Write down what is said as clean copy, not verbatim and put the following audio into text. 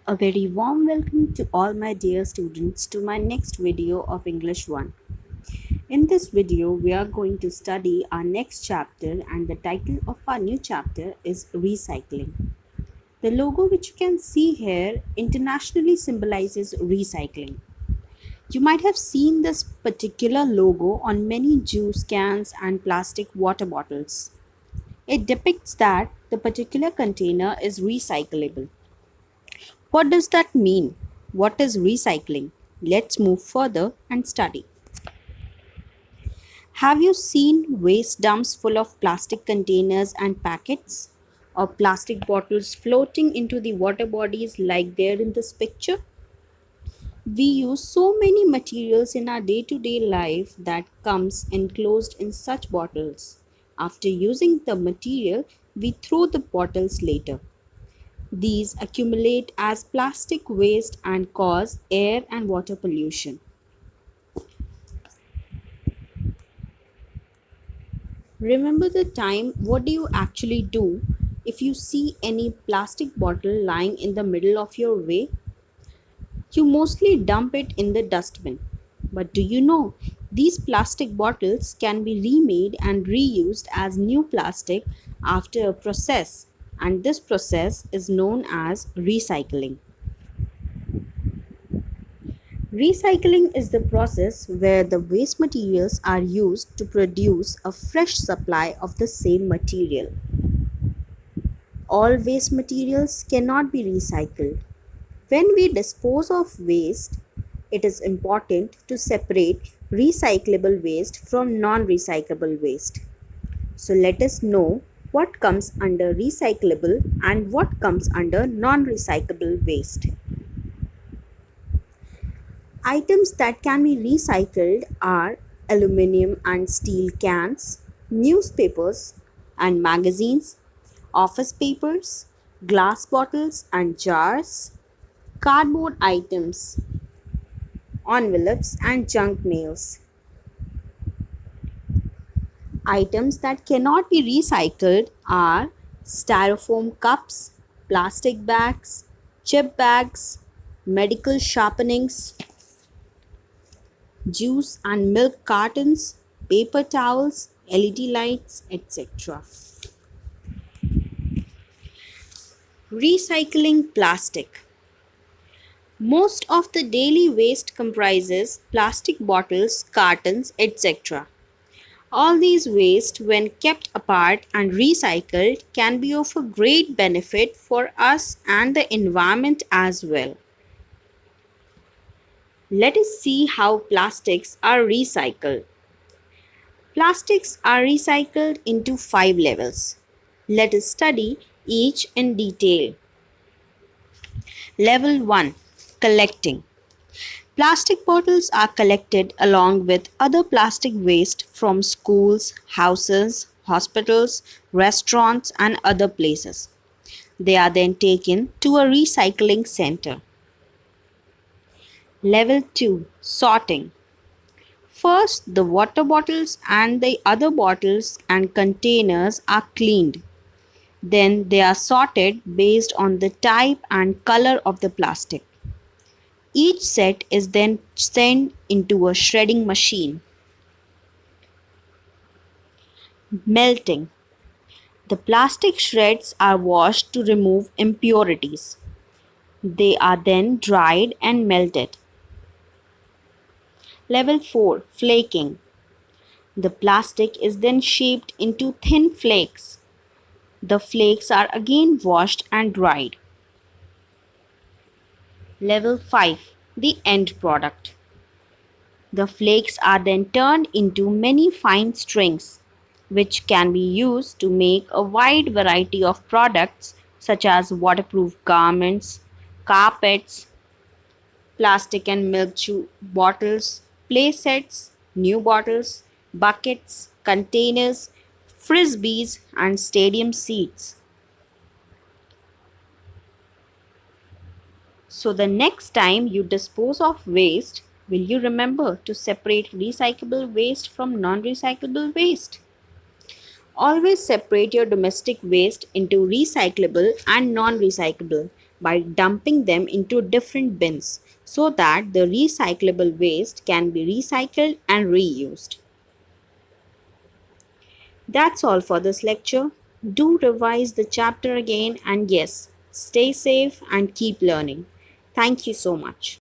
A very warm welcome to all my dear students to my next video of English 1. In this video, we are going to study our next chapter, and the title of our new chapter is Recycling. The logo which you can see here internationally symbolizes recycling. You might have seen this particular logo on many juice cans and plastic water bottles. It depicts that the particular container is recyclable. What does that mean? What is recycling? Let's move further and study. Have you seen waste dumps full of plastic containers and packets? Or plastic bottles floating into the water bodies like there in this picture? We use so many materials in our day-to-day life that comes enclosed in such bottles. After using the material, we throw the bottles later. These accumulate as plastic waste and cause air and water pollution. Remember the time, what do you actually do if you see any plastic bottle lying in the middle of your way? You mostly dump it in the dustbin. But do you know these plastic bottles can be remade and reused as new plastic after a process, and this process is known as recycling. Recycling is the process where the waste materials are used to produce a fresh supply of the same material. All waste materials cannot be recycled. When we dispose of waste, it is important to separate recyclable waste from non-recyclable waste. So let us know what comes under recyclable and what comes under non-recyclable waste. Items that can be recycled are aluminum and steel cans, newspapers and magazines, office papers, glass bottles and jars, cardboard items, envelopes and junk mails. Items that cannot be recycled are styrofoam cups, plastic bags, chip bags, medical sharpenings, juice and milk cartons, paper towels, LED lights, etc. Recycling plastic. Most of the daily waste comprises plastic bottles, cartons, etc. All these waste, when kept apart and recycled, can be of a great benefit for us and the environment as well. Let us see how plastics are recycled. Plastics are recycled into 5 levels. Let us study each in detail. Level 1. Collecting. Plastic bottles are collected along with other plastic waste from schools, houses, hospitals, restaurants, and other places. They are then taken to a recycling center. Level 2. Sorting. First, the water bottles and the other bottles and containers are cleaned. Then they are sorted based on the type and color of the plastic. Each set is then sent into a shredding machine. Melting. The plastic shreds are washed to remove impurities. They are then dried and melted. Level 4. Flaking. The plastic is then shaped into thin flakes. The flakes are again washed and dried. Level 5. The end product. The flakes are then turned into many fine strings, which can be used to make a wide variety of products such as waterproof garments, carpets, plastic and milk bottles, play sets, new bottles, buckets, containers, frisbees, and stadium seats. So, the next time you dispose of waste, will you remember to separate recyclable waste from non recyclable waste? Always separate your domestic waste into recyclable and non recyclable. by dumping them into different bins so that the recyclable waste can be recycled and reused. That's all for this lecture. Do revise the chapter again and yes, stay safe and keep learning. Thank you so much.